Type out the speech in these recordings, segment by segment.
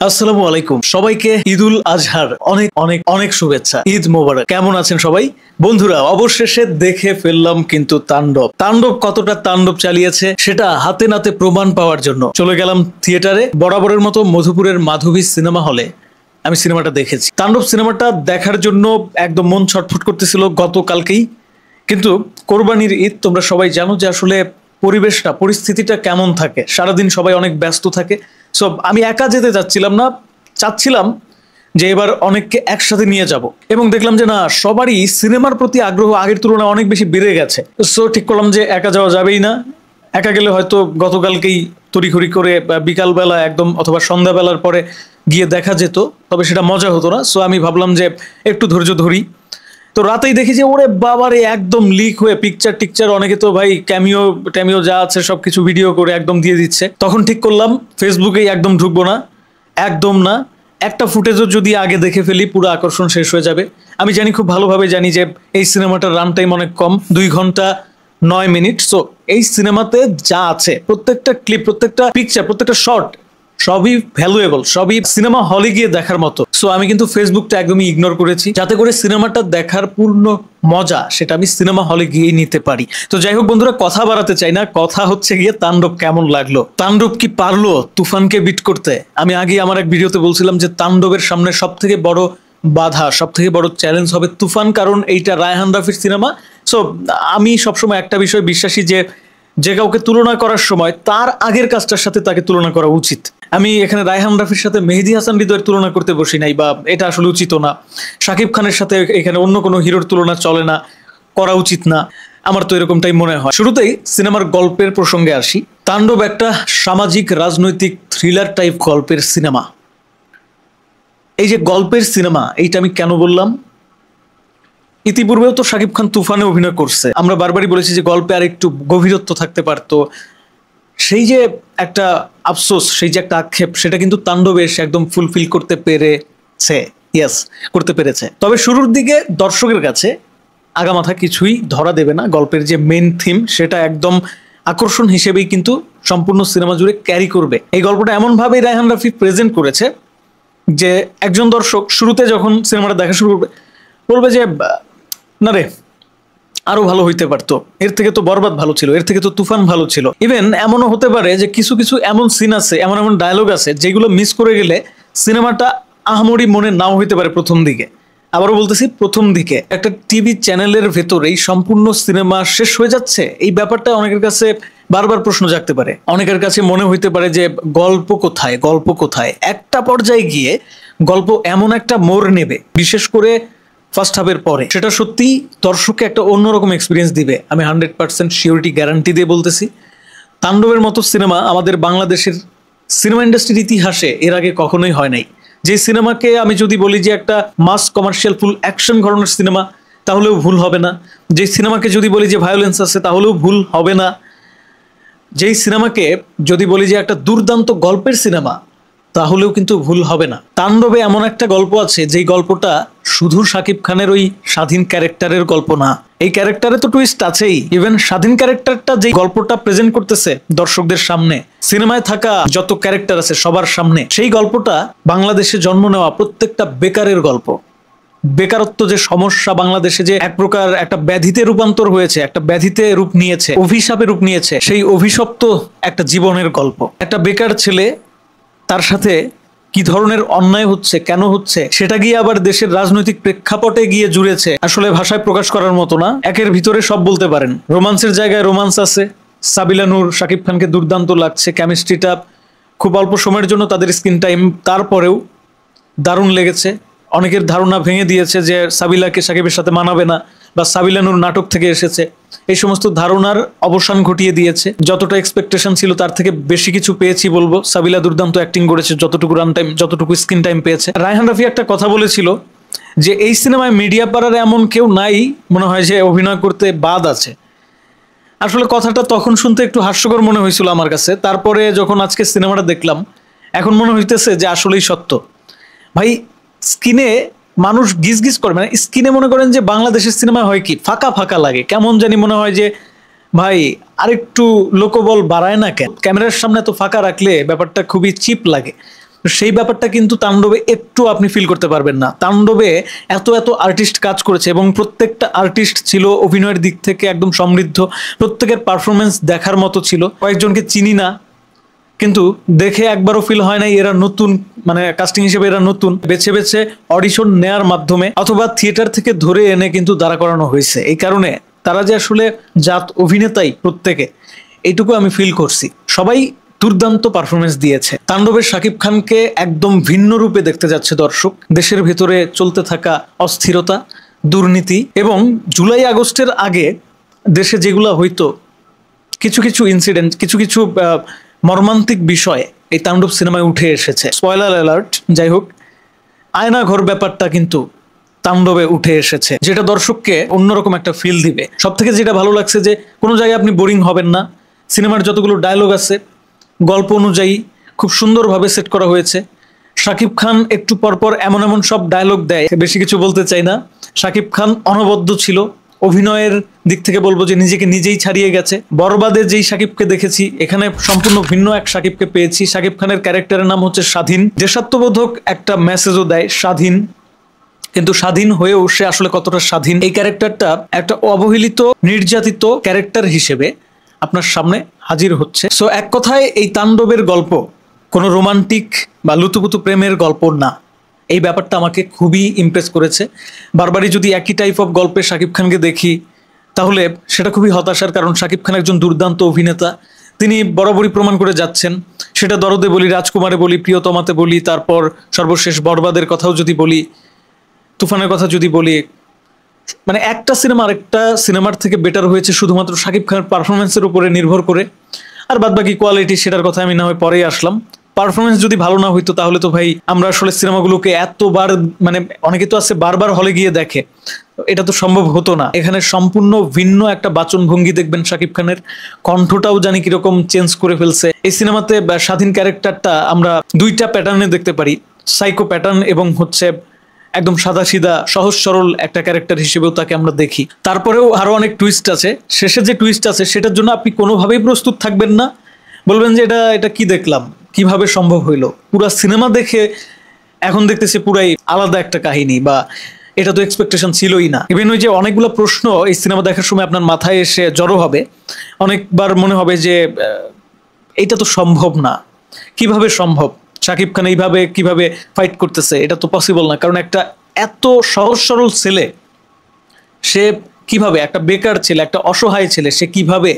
আসসালামু আলাইকুম সবাইকে ঈদুল আজহার অনেক অনেক অনেক শুভেচ্ছা। ঈদ মোবারক। কেমন আছেন সবাই? বন্ধুরা, অবশেষে দেখে ফেললাম কিন্তু তাণ্ডব কতটা তাণ্ডব চালিয়েছে সেটা হাতে নাতে প্রমাণ পাওয়ার জন্য চলে গেলাম থিয়েটারে। বরাবরের মতো মধুপুরের মাধবী সিনেমা হলে আমি সিনেমাটা দেখেছি। তাণ্ডব সিনেমাটা দেখার জন্য একদম মন ছটফট করতেছিল গতকালকেই, কিন্তু কোরবানির ঈদ তোমরা সবাই জানো যে আসলে পরিবেশটা পরিস্থিতিটা কেমন থাকে, সারাদিন সবাই অনেক ব্যস্ত থাকে। সো আমি একা যেতে চাচ্ছিলাম না, চাচ্ছিলাম যে এবার অনেককে একসাথে নিয়ে যাব, এবং দেখলাম যে না, সবারই সিনেমার প্রতি আগ্রহ আগের তুলনায় অনেক বেশি বেড়ে গেছে। সো ঠিক করলাম যে একা যাওয়া যাবেই না। একা গেলে হয়তো গতকালকেই তড়িঘড়ি করে বিকালবেলা একদম অথবা সন্ধ্যাবেলার পরে গিয়ে দেখা যেত, তবে সেটা মজা হতো না। সো আমি ভাবলাম যে একটু ধৈর্য ধরি। তো রাতেই দেখি যে ওরে বাবারে একদম লিক হয়ে পিকচার টিকচার, অনেকে তো ভাই ট্যামিও যা আছে সবকিছু ভিডিও করে একদম দিয়ে দিচ্ছে। তখন ঠিক করলাম ফেসবুকেই একদম ঢুকবো না, একদম না। একটা ফুটেজও যদি আগে দেখে ফেলি পুরো আকর্ষণ শেষ হয়ে যাবে। আমি জানি, খুব ভালোভাবে জানি যে এই সিনেমাটার রান টাইম অনেক কম, 2 ঘন্টা 9 মিনিট। সো এই সিনেমাতে যা আছে প্রত্যেকটা ক্লিপ, প্রত্যেকটা পিকচার, প্রত্যেকটা শট সবই ভ্যালুয়েবল, সবই সিনেমা হলে গিয়ে দেখার মতো। সো আমি কিন্তু ফেসবুকটা একদমই ইগনোর করেছি, যাতে করে সিনেমাটা দেখার পূর্ণ মজা সেটা আমি সিনেমা হলে গিয়ে নিতে পারি। তো যাই হোক বন্ধুরা, কথা বাড়াতে চাই না, কথা হচ্ছে গিয়ে তাণ্ডব কেমন লাগলো। তাণ্ডব কি পারলো তুফানকে বিট করতে? আমি আগে আমার এক ভিডিওতে বলছিলাম যে তাণ্ডবের সামনে সব থেকে বড় বাধা, সব থেকে বড় চ্যালেঞ্জ হবে তুফান, কারণ এইটা রায়হান রাফির সিনেমা। সো আমি সবসময় একটা বিষয় বিশ্বাসী যে কাউকে তুলনা করার সময় তার আগের কাজটার সাথে তাকে তুলনা করা উচিত। আমি এখানে রায়হান রাফির সাথে মেহেদী হাসান হৃদয়ের তুলনা করতে বসি নাই, বা এটা আসলে উচিত না। শাকিব খানের সাথে এখানে অন্য কোনো হিরোর তুলনা চলে না, করা উচিত না, আমার তো এরকমটাই মনে হয়। শুরুতেই সিনেমার গল্পের প্রসঙ্গে আসি। তাণ্ডব একটা সামাজিক রাজনৈতিক থ্রিলার টাইপ গল্পের সিনেমা। এই যে গল্পের সিনেমা, এইটা আমি কেন বললাম? ইতিপূর্বেও তো শাকিব খান তুফানে অভিনয় করছে, আমরা বারবারই বলেছি যে গল্পে আর একটু গভীরত্ব থাকতে পারতো। সেই যে একটা আফসোস, সেই যে একটা আক্ষেপ, সেটা কিন্তু তাণ্ডবে এসে একদম ফুলফিল করতে পেরেছে। ইয়েস, করতে পেরেছে। তবে শুরুর দিকে দর্শকের কাছে আগামাথা কিছুই ধরা দেবে না। গল্পের যে মেন থিম সেটা একদম আকর্ষণ হিসেবেই কিন্তু সম্পূর্ণ সিনেমা জুড়ে ক্যারি করবে। এই গল্পটা এমনভাবেই রায়হান রাফি প্রেজেন্ট করেছে যে একজন দর্শক শুরুতে যখন সিনেমাটা দেখা শুরু করবে বলবে যে না রে, আরো ভালো হইতে পারতো, এর থেকে তো বরবাদ ভালো ছিল, এর থেকে তো তুফান ভালো ছিল। ইভেন এমনও হতে পারে যে কিছু কিছু এমন সিন আছে, এমন এমন ডায়লগ আছে যেগুলো মিস করে গেলে সিনেমাটা আহামরি মনে নাও হইতে পারে প্রথম দিকে। আবারও বলতেছি, প্রথম দিকে একটা টিভি চ্যানেলের ভেতরেই সম্পূর্ণ সিনেমা শেষ হয়ে যাচ্ছে, এই ব্যাপারটা অনেকের কাছে বারবার প্রশ্ন জাগতে পারে। অনেকের কাছে মনে হইতে পারে যে গল্প কোথায়, গল্প কোথায়। একটা পর্যায়ে গিয়ে গল্প এমন একটা মোড় নেবে, বিশেষ করে ফার্স্ট হাফের পরে, সেটা সত্যি দর্শককে একটা অন্যরকম এক্সপিরিয়েন্স দিবে। আমি 100% শিওরিটি গ্যারান্টি দিয়ে বলতেছি। তাণ্ডবের মতো সিনেমা আমাদের বাংলাদেশের সিনেমা ইন্ডাস্ট্রির ইতিহাসে এর আগে কখনোই হয় নাই। যে সিনেমাকে আমি যদি বলি যে একটা মাস কমার্শিয়াল ফুল অ্যাকশন ঘরানার সিনেমা, তাহলেও ভুল হবে না। যে সিনেমাকে যদি বলি যে ভায়োলেন্স আছে, তাহলেও ভুল হবে না। যেই সিনেমাকে যদি বলি যে একটা দুর্দান্ত গল্পের সিনেমা, তাহলেও কিন্তু ভুল হবে না। তাণ্ডবে এমন একটা গল্প আছে যেই গল্পটা শুধু শাকিব খানের ওই স্বাধীন ক্যারেক্টারের গল্প না, এই ক্যারেক্টারে তো টুইস্ট আছেই। ইভেন স্বাধীন ক্যারেক্টারটা যে গল্পটা প্রেজেন্ট করতেছে দর্শকদের সামনে, সিনেমায় থাকা যত ক্যারেক্টার আছে সবার সামনে, সেই গল্পটা বাংলাদেশে জন্ম নেওয়া প্রত্যেকটা বেকারের গল্প। বেকারত্ব যে সমস্যা বাংলাদেশে যে এক প্রকার একটা ব্যাধিতে রূপান্তর হয়েছে, একটা ব্যাধিতে রূপ নিয়েছে, অভিশাপে রূপ নিয়েছে, সেই অভিশপ্ত একটা জীবনের গল্প। একটা বেকার ছেলে, তার সাথে কি ধরনের অন্যায় হচ্ছে, কেন হচ্ছে, সেটা গিয়ে আবার দেশের রাজনৈতিক প্রেক্ষাপটে গিয়ে জুড়েছে। আসলে ভাষায় প্রকাশ করার মতো না। একের ভিতরে সব বলতে পারেন। রোমান্সের জায়গায় রোমান্স আছে। সাবিলা নূর, শাকিব খানকে দুর্দান্ত লাগছে, কেমিস্ট্রিটা খুব অল্প সময়ের জন্য তাদের স্ক্রিন টাইম, তারপরেও দারুণ লেগেছে। অনেকের ধারণা ভেঙে দিয়েছে যে সাবিলাকে শাকিবের সাথে মানাবে না, বা সাবিলা নূর নাটক থেকে এসেছে, এই সমস্ত ধারণার অবসান ঘটিয়ে দিয়েছে। যতটা এক্সপেকটেশন ছিল তার থেকে বেশি কিছু পেয়েছি বলবো। সাবিলা দুর্দান্ত অ্যাক্টিং করেছে, যতটুকু রান টাইম, যতটুকু স্ক্রিন টাইম পেয়েছে। রায়হান রাফি একটা কথা বলেছিল যে এই সিনেমায় মিডিয়া পাড়ার এমন কেউ নাই মনে হয় যে অভিনয় করতে বাদ আছে। আসলে কথাটা তখন শুনতে একটু হাস্যকর মনে হয়েছিল আমার কাছে, তারপরে যখন আজকে সিনেমাটা দেখলাম এখন মনে হইতেছে যে আসলেই সত্য। ভাই, স্ক্রিনে মানুষ গিজ গিজ করে, মানে স্ক্রিনে মনে করেন যে বাংলাদেশের সিনেমা হয় কি ফাঁকা ফাঁকা লাগে, কেমন জানি মনে হয় যে ভাই আরেকটু লোকবল বাড়ায় না কেন, ক্যামেরার সামনে তো ফাঁকা রাখলে ব্যাপারটা খুবই চিপ লাগে। সেই ব্যাপারটা কিন্তু তাণ্ডবে একটু আপনি ফিল করতে পারবেন না। তাণ্ডবে এত এত আর্টিস্ট কাজ করেছে এবং প্রত্যেকটা আর্টিস্ট ছিল অভিনয়ের দিক থেকে একদম সমৃদ্ধ, প্রত্যেকের পারফরমেন্স দেখার মতো ছিল। কয়েকজনকে চিনি না, কিন্তু দেখে একবারও ফিল হয় নাই এরা নতুন, মানে কাস্টিং হিসেবে এরা নতুন। বেছে বেছে অডিশন নেয়ার মাধ্যমে অথবা থিয়েটার থেকে ধরে এনে কিন্তু দাঁড়া করানো হয়েছে। এই কারণে তারা যে আসলে জাত অভিনেতাই প্রত্যেকে, এইটুকু আমি ফিল করছি। সবাই দুর্দান্ত পারফরমেন্স দিয়েছে। তাণ্ডবের শাকিব খানকে একদম ভিন্ন রূপে দেখতে যাচ্ছে দর্শক। দেশের ভেতরে চলতে থাকা অস্থিরতা, দুর্নীতি এবং জুলাই আগস্টের আগে দেশে যেগুলো হইতো, কিছু কিছু ইনসিডেন্ট, কিছু কিছু মর্মান্তিক বিষয় এই তাণ্ডব সিনেমায় উঠে এসেছে। স্পয়লার অ্যালার্ট, যাই হোক, আয়না ঘর ব্যাপারটা কিন্তু তাণ্ডবে উঠে এসেছে, যেটা দর্শককে অন্যরকম একটা ফিল দিবে। সব থেকে যেটা ভালো লাগছে যে কোনো জায়গায় আপনি বোরিং হবেন না। সিনেমার যতগুলো ডায়লগ আছে গল্প অনুযায়ী খুব সুন্দরভাবে সেট করা হয়েছে। শাকিব খান একটু পরপর এমন এমন সব ডায়লগ দেয়, বেশি কিছু বলতে চাই না। শাকিব খান অনবদ্য ছিল। অভিনয়ের দিক থেকে বলবো যে নিজেকে নিজেই ছাড়িয়ে গেছে। বরবাদে যেই শাকিবকে দেখেছি, এখানে সম্পূর্ণ ভিন্ন এক শাকিবকে পেয়েছি। শাকিব খানের ক্যারেক্টারের নাম হচ্ছে স্বাধীন। দেশাত্মবোধক একটা মেসেজও দেয়, স্বাধীন। কিন্তু স্বাধীন হয়েও সে আসলে কতটা স্বাধীন, এই ক্যারেক্টারটা একটা অবহেলিত, নির্যাতিত ক্যারেক্টার হিসেবে আপনার সামনে হাজির হচ্ছে। সো এক কথায় এই তাণ্ডবের গল্প কোনো রোমান্টিক বা লুতুপুতু প্রেমের গল্প না। এই ব্যাপারটা আমাকে খুবই ইমপ্রেস করেছে। বারবারই যদি একই টাইপ অফ গল্পে শাকিব খানকে দেখি তাহলে সেটা খুবই হতাশার, কারণ শাকিব খান একজন দুর্দান্ত অভিনেতা। তিনি বরাবরই প্রমাণ করে যাচ্ছেন। সেটা দরদে বলি, রাজকুমারে বলি, প্রিয়তমাতে বলি, তারপর সর্বশেষ বরবাদের কথাও যদি বলি, তুফানের কথা যদি বলি, মানে একটা সিনেমা আরেকটা সিনেমার থেকে বেটার হয়েছে শুধুমাত্র শাকিব খানের পারফরমেন্সের উপরে নির্ভর করে। আর বাদবাকি কোয়ালিটি, সেটার কথা আমি না হয় পরেই আসলাম। পারফরমেন্স যদি ভালো না হইতো তাহলে তো ভাই আমরা আসলে সিনেমাগুলোকে এতবার, মানে অনেকে তো আছে বারবার হলে গিয়ে দেখে, এটা তো সম্ভব হতো না। এখানে সম্পূর্ণ ভিন্ন একটা বাচনভঙ্গি দেখবেন শাকিব খানের। কণ্ঠটাও জানি কিরকম চেঞ্জ করে ফেলছে। এই সিনেমাতে স্বাধীন ক্যারেক্টারটা আমরা দুইটা প্যাটার্নে দেখতে পারি, সাইকো প্যাটার্ন এবং হচ্ছে একদম সাদা সিধা সহজ সরল একটা ক্যারেক্টার হিসেবেও তাকে আমরা দেখি। তারপরেও আরো অনেক টুইস্ট আছে। শেষে যে টুইস্ট আছে সেটার জন্য আপনি কোনোভাবেই প্রস্তুত থাকবেন না, বলবেন যে এটা এটা কি দেখলাম, কিভাবে সম্ভব হইলো। পুরা সিনেমা দেখে এখন দেখতেছি পুরাই আলাদা একটা কাহিনী, বা এটা তো এক্সপেকটেশন ছিলই না। ইভেন ওই যে অনেকগুলো প্রশ্ন এই সিনেমা দেখার সময় আপনার মাথায় এসে জড়ো হবে, অনেকবার মনে হবে যে এটা তো সম্ভব না, কিভাবে সম্ভব, শাকিব খান এইভাবে কিভাবে ফাইট করতেছে, এটা তো পসিবল না। কারণ একটা এত সহজ সরল ছেলে, সে কিভাবে, একটা বেকার ছেলে, একটা অসহায় ছেলে, সে কিভাবে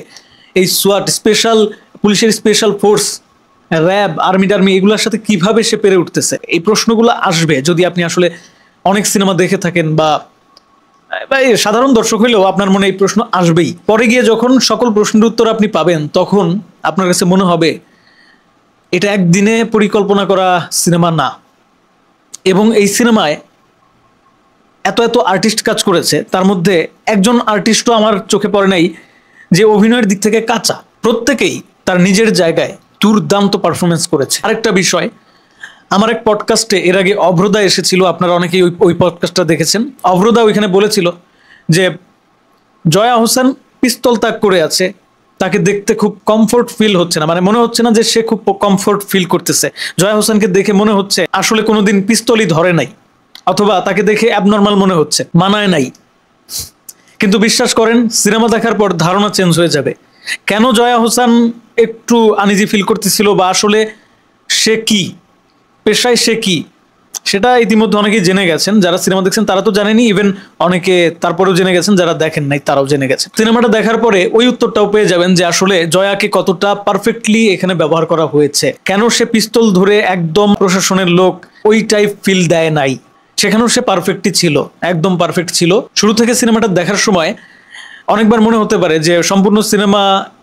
এই সোয়াট, স্পেশাল পুলিশের স্পেশাল ফোর্স, র্যাব, আর্মি টার্মি এগুলোর সাথে কিভাবে সে পেরে উঠতেছে, এই প্রশ্নগুলো আসবে যদি আপনি আসলে অনেক সিনেমা দেখে থাকেন, বা সাধারণ দর্শক হইলেও আপনার মনে এই প্রশ্ন আসবেই। পরে গিয়ে যখন সকল প্রশ্নের উত্তর আপনি পাবেন, তখন আপনার কাছে মনে হবে এটা একদিনে পরিকল্পনা করা সিনেমা না। এবং এই সিনেমায় এত এত আর্টিস্ট কাজ করেছে, তার মধ্যে একজন আর্টিস্টও আমার চোখে পড়ে নাই যে অভিনয়ের দিক থেকে কাঁচা। প্রত্যেকেই তার নিজের জায়গায় দুর্দান্ত পারফরমেন্স করেছে। আরেকটা বিষয়, আমার এক পডকাস্টে এর আগে অভ্রদা এসেছিল, আপনারা অনেকেই ওই পডকাস্টটা দেখেছেন। অভ্রদা ওইখানে বলেছিল যে জয়া হোসেন পিস্তল তাক করে আছে, তাকে দেখতে খুব কমফোর্ট ফিল হচ্ছে না, মানে মনে হচ্ছে না যে সে খুব কমফোর্ট ফিল করতেছে। জয়া হোসেনকে দেখে মনে হচ্ছে আসলে কোনোদিন পিস্তলই ধরে নাই, অথবা তাকে দেখে অ্যাবনর্মাল মনে হচ্ছে, মানায় নাই। কিন্তু বিশ্বাস করেন, সিনেমা দেখার পর ধারণা চেঞ্জ হয়ে যাবে। কেন জয়া হোসেন একটু আনইজি ফিল করতেছিল, বা আসলে সে কি পেশায়, সে কি, সেটা ইতিমধ্যে অনেকেই জেনে গেছেন। যারা সিনেমা দেখছেন তারা তো জানেনি, ইভেন অনেকে তারপরেও জেনে গেছেন, যারা দেখেন নাই তারাও জেনে গেছেন। সিনেমাটা দেখার পরে ওই উত্তরটাও পেয়ে যাবেন যে আসলে জয়াকে কতটা পারফেক্টলি এখানে ব্যবহার করা হয়েছে। কেন সে পিস্তল ধরে একদম প্রশাসনের লোক ওই টাইপ ফিল দেয় নাই, সেখানেও সে পারফেক্টই ছিল, একদম পারফেক্ট ছিল। শুরু থেকে সিনেমাটা দেখার সময় অনেকবার মনে হতে পারে যে সম্পূর্ণ সিনেমা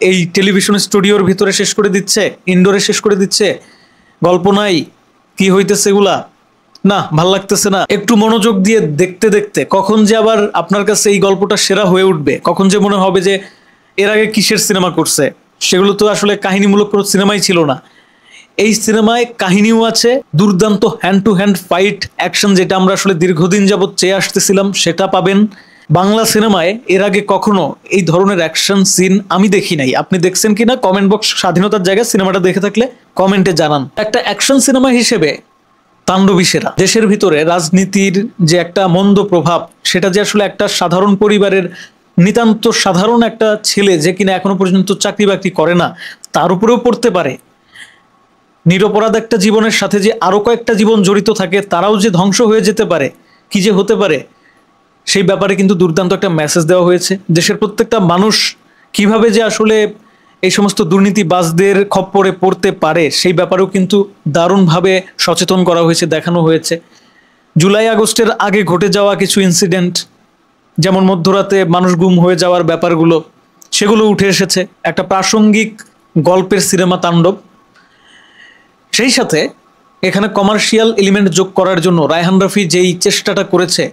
এই টেলিভিশন স্টুডিওর ভিতরে শেষ করে দিচ্ছে, ইনডোরে শেষ করে দিচ্ছে, গল্প নাই, কি হইতেছে এগুলা, না ভাল লাগতেছে না। একটু মনোযোগ দিয়ে দেখতে দেখতে কখন যে আবার আপনার কাছে এই গল্পটা সেরা হয়ে উঠবে, কখন যে মনে হবে যে এর আগে কিসের সিনেমা করছে, সেগুলো তো আসলে কাহিনীমূলক কোনো সিনেমাই ছিল না। এই সিনেমায় কাহিনীও আছে, দুর্দান্ত hand to hand fight action, যেটা আমরা আসলে দীর্ঘদিন যাবৎ চেয়ে আসতেছিলাম, সেটা পাবেন। বাংলা সিনেমায় এর আগে কখনো এই ধরনের অ্যাকশন সিন আমি দেখি নাই। আপনি দেখছেন কিনা কমেন্ট বক্স স্বাধীনতার জায়গায়, সিনেমাটা দেখে থাকলে কমেন্টে জানান। একটা অ্যাকশন সিনেমা হিসেবে তাণ্ডবী সেরা। দেশের ভিতরে রাজনীতির যে একটা মন্দ প্রভাব, সেটা যে আসলে একটা সাধারণ পরিবারের নিতান্ত সাধারণ একটা ছেলে যে কিনা এখনো পর্যন্ত চাকরি বাকরি করে না, তার উপরেও পড়তে পারে। নিরপরাধ একটা জীবনের সাথে যে আরো কয়েকটা জীবন জড়িত থাকে, তারাও যে ধ্বংস হয়ে যেতে পারে, কি যে হতে পারে, সেই ব্যাপারে কিন্তু দুর্দান্ত একটা মেসেজ দেওয়া হয়েছে। দেশের প্রত্যেকটা মানুষ কিভাবে যে আসলে এই সমস্ত দুর্নীতিবাজদের খপ্পরে পড়তে পারে, সেই ব্যাপারেও কিন্তু দারুণভাবে সচেতন করা হয়েছে, দেখানো হয়েছে। জুলাই আগস্টের আগে ঘটে যাওয়া কিছু ইনসিডেন্ট, যেমন মধ্যরাতে মানুষ গুম হয়ে যাওয়ার ব্যাপারগুলো, সেগুলো উঠে এসেছে। একটা প্রাসঙ্গিক গল্পের সিনেমা তাণ্ডব। সেই সাথে এখানে কমার্শিয়াল এলিমেন্ট যোগ করার জন্য রায়হান রাফি যেই চেষ্টাটা করেছে,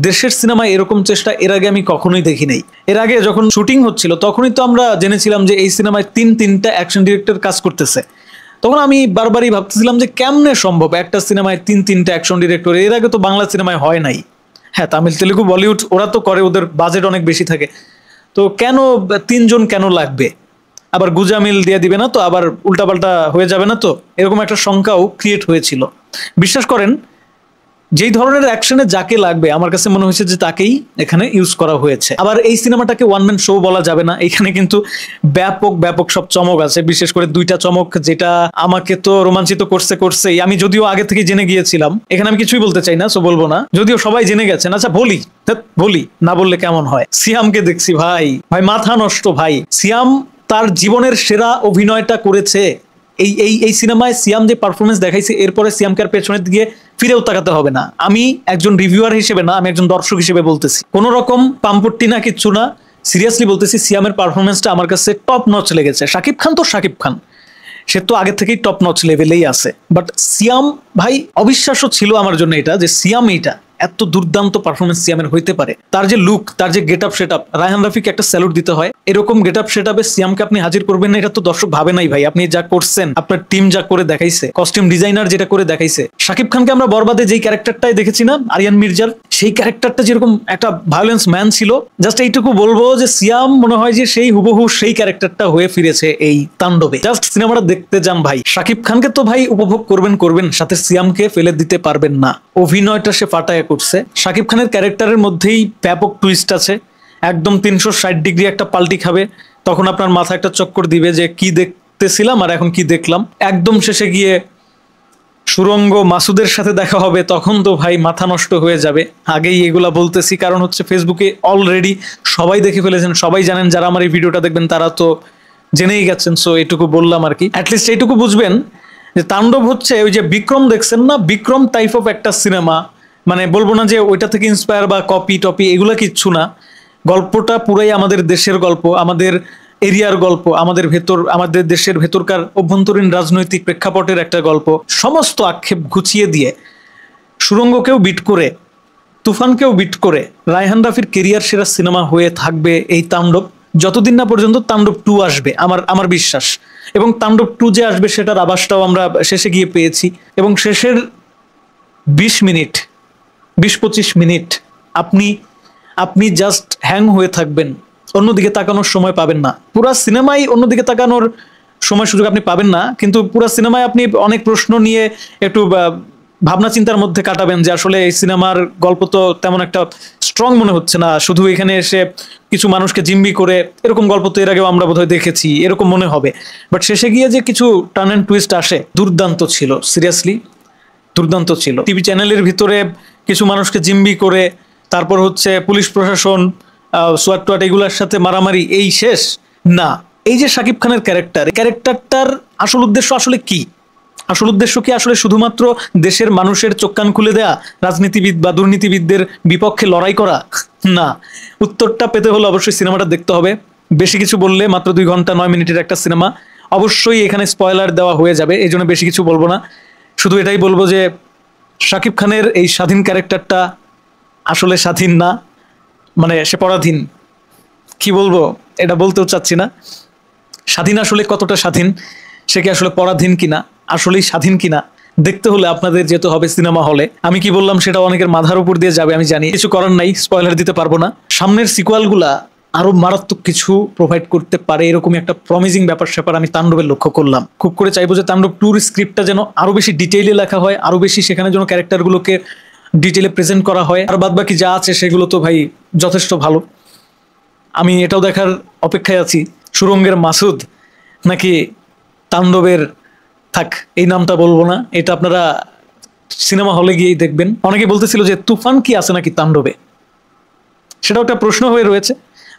দেশের সিনেমায় এরকম চেষ্টা এর আগে আমি কখনোই দেখি নাই। এর আগে যখন শুটিং হচ্ছিল তখনই তো আমরা জেনেছিলাম যে এই সিনেমায় তিনটা অ্যাকশন ডিরেক্টর কাজ করতেছে। তখন আমি বারবারই ভাবতেছিলাম যে কেমনে সম্ভব একটা সিনেমায় তিনটা অ্যাকশন ডিরেক্টর, এর আগে তো বাংলা সিনেমায় হয় নাই। হ্যাঁ, তামিল তেলেগু বলিউড ওরা তো করে, ওদের বাজেট অনেক বেশি থাকে, তো কেন তিনজন কেন লাগবে? আবার গুজামিল দিয়ে দিবে না তো, আবার উল্টাপাল্টা হয়ে যাবে না তো, এরকম একটা শঙ্কাও ক্রিয়েট হয়েছিল। বিশ্বাস করেন, যেই ধরনের অ্যাকশনে যাকে লাগবে আমার কাছে মনে হয়েছে যে তাকেই এখানে ইউজ করা হয়েছে। আবার এই সিনেমাটাকে ওয়ান ম্যান শো বলা যাবে না, এখানে কিন্তু ব্যাপক সব চমক আছে। বিশেষ করে দুইটা চমক যেটা আমাকে তো রোমাঞ্চিত করছেই। আমি যদিও আগে থেকে জেনে গিয়েছিলাম, এখানে আমি কিছুই বলতে চাই না, সো বলবো না, যদিও সবাই জেনে গেছেন। আচ্ছা বলি না, বললে কেমন হয়। সিয়ামকে দেখছি ভাই মাথা নষ্ট ভাই। সিয়াম তার জীবনের সেরা অভিনয়টা করেছে এই এই এই সিনেমায়। সিয়াম যে পারফরমেন্স দেখাইছে, এরপরে সিয়ামকে আর পেছনের দিকে ফিরেও তাকাতে হবে না। আমি একজন রিভিউয়ার হিসেবে না, আমি একজন দর্শক হিসেবে বলতেছি, কোনো রকম পাম্পট্টি না, কিচ্ছু না, সিরিয়াসলি বলতেছি। সিয়ামের পারফরমেন্সটা আমার কাছে টপ নচ লেগেছে। শাকিব খান তো শাকিব খান, সে তো আগে থেকেই টপ নচ লেভেলেই আছে, বাট সিয়াম ভাই অবিশ্বাস্য ছিল আমার জন্য এটা, যে সিয়াম এইটা এত দুর্দান্ত পারফরমেন্স সিয়ামের হইতে পারে। তার যে লুক, তার যে get up set up, Rayhan রাফিকে একটা স্যালুট দিতে হয়। এরকম গেট আপ সেট আপে সিয়ামকে আপনি হাজির করবেন না, এটা তো দর্শক ভাবে নাই ভাই। আপনি যা করছেন, আপনার টিম যা করে দেখাইছে, কস্টিউম ডিজাইনার যেটা করে দেখাইছে। শাকিব খানকে আমরা বরবাদে যেই ক্যারেক্টারটাই দেখেছি না, আরিয়ান মির্জার, সেই ক্যারেক্টারটা যেরকম একটা ভায়োলেন্স ম্যান ছিল, জাস্ট এইটুকু বলবো যে সিয়াম মনে হয় যে সেই হুবহু সেই ক্যারেক্টারটা হয়ে ফিরেছে এই তাণ্ডবে। জাস্ট সিনেমাটা দেখতে যান ভাই। শাকিব খানকে তো ভাই উপভোগ করবেন, সাথে সিয়ামকে ফেলে দিতে পারবেন না। অভিনয়টা সে ফাটায় করছে। শাকিব খানের ক্যারেক্টারের মধ্যেই ব্যাপক টুইস্ট আছে, একদম 360 ডিগ্রি একটা পাল্টি খাবে। তখন আপনার মাথা একটা চক্কর দিবে যে কি দেখতেছিলাম আর এখন কি দেখলাম। একদম শেষে গিয়ে সুরঙ্গ মাসুদের সাথে দেখা হবে, তখন তো ভাই মাথা নষ্ট হয়ে যাবে। আগেই এগুলা বলতেছি কারণ হচ্ছে ফেসবুকে অলরেডি সবাই দেখে ফেলেছেন, সবাই জানেন। যারা আমার এই ভিডিওটা দেখবেন তারা তো জেনেই গেছেন, সো এইটুকু বললাম আর কি। অ্যাটলিস্ট এইটুকু বুঝবেন যে তাণ্ডব হচ্ছে ওই যে বিক্রম দেখছেন না, বিক্রম টাইপ অফ একটা সিনেমা। মানে বলবো না যে ওইটা থেকে ইন্সপায়ার বা কপি টপি, এগুলো কিচ্ছু না। গল্পটা পুরাই আমাদের দেশের গল্প, আমাদের এরিয়ার গল্প, আমাদের দেশের ভেতরকার অভ্যন্তরীণ রাজনৈতিক প্রেক্ষাপটের একটা গল্প। সমস্ত আক্ষেপ ঘুচিয়ে দিয়ে, সুরঙ্গকেও বিট করে, তুফানকেও বিট করে রায়হান রাফির কেরিয়ার সেরা সিনেমা হয়ে থাকবে এই তাণ্ডব, যতদিন না পর্যন্ত তাণ্ডব 2 আসবে। আমার বিশ্বাস। এবং তাণ্ডব 2 যে আসবে সেটার আভাসটাও আমরা শেষে গিয়ে পেয়েছি। এবং শেষের 20-25 মিনিট আপনি জাস্ট হ্যাং হয়ে থাকবেন, অন্যদিকে তাকানোর সময় পাবেন না। পুরা সিনেমায় অন্যদিকে তাকানোর সময় সুযোগ আপনি পাবেন না, কিন্তু পুরা সিনেমায় আপনি অনেক প্রশ্ন নিয়ে একটু ভাবনা চিন্তার মধ্যে কাটাবেন যে আসলে এই সিনেমার গল্প তো তেমন একটা স্ট্রং মনে হচ্ছে না, শুধু এখানে এসে কিছু মানুষকে জিম্মি করে, এরকম গল্প তো এর আগেও আমরা বোধহয় দেখেছি, এরকম মনে হবে। বাট শেষে গিয়ে যে কিছু টার্ন অ্যান্ড টুইস্ট আসে, দুর্দান্ত ছিল, সিরিয়াসলি দুর্দান্ত ছিল। টিভি চ্যানেলের ভিতরে কিছু মানুষকে জিম্মি করে, তারপর হচ্ছে পুলিশ প্রশাসন, সোয়াট টোয়াট এগুলোর সাথে মারামারি, এই শেষ না। এই যে শাকিব খানের ক্যারেক্টারটার আসল উদ্দেশ্য আসলে কি? আসল উদ্দেশ্য কি আসলে শুধুমাত্র দেশের মানুষের চোখ কান খুলে দেয়া, রাজনীতিবিদ বা দুর্নীতিবিদদের বিপক্ষে লড়াই করা? না। উত্তরটা পেতে হলে অবশ্যই সিনেমাটা দেখতে হবে। বেশি কিছু বললে, মাত্র 2 ঘন্টা 9 মিনিটের একটা সিনেমা, অবশ্যই এখানে স্পয়লার দেওয়া হয়ে যাবে, এই জন্য বেশি কিছু বলবো না। শুধু এটাই বলবো যে শাকিব খানের এই স্বাধীন ক্যারেক্টারটা আসলে স্বাধীন না, মানে সে পরাধীন। কি বলবো, এটা বলতেও চাচ্ছি না। স্বাধীন আসলে কতটা স্বাধীন, সে কি আসলে পরাধীন কিনা, আসলেই স্বাধীন কিনা, দেখতে হলে আপনাদের যেতে হবে সিনেমা হলে। আমি কি বললাম সেটা অনেকের মাথার উপর দিয়ে যাবে আমি জানি, কিছু করার নাই, স্পয়লার দিতে পারবো না। সামনের সিকুয়ালগুলা আরো মারাত্মক কিছু প্রোভাইড করতে পারে, এরকম একটা প্রমিজিং ব্যাপার স্যাপার আমি তাণ্ডবের লক্ষ্য করলাম। খুব করে চাইবো যে তাণ্ডব 2-র স্ক্রিপ্টটা যেন আরো বেশি ডিটেইলে লেখা হয়, আরো বেশি সেখানে যেন ক্যারেক্টারগুলোকে ডিটেইলে প্রেজেন্ট করা হয়। আর বাদ বাকি যা আছে সেগুলো তো ভাই যথেষ্ট ভালো। আমি এটাও দেখার অপেক্ষায় আছি, সুরঙ্গের মাসুদ নাকি তাণ্ডবের, থাক এই নামটা বলবো না, এটা আপনারা সিনেমা হলে গিয়েই দেখবেন। অনেকে বলতেছিল যে তুফান কি আছে নাকি তাণ্ডবে, সেটাও একটা প্রশ্ন হয়ে রয়েছে।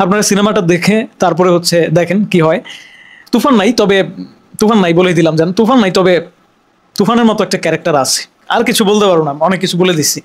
আপনারা সিনেমাটা দেখে তারপরে হচ্ছে দেখেন কি হয়। তুফান নাই, তবে তুফান নাই বলেই দিলাম, জান তুফান নাই, তবে তুফানের মতো একটা ক্যারেক্টার আছে। আর কিছু বলতে পারবো না, অনেক কিছু বলে দিচ্ছি।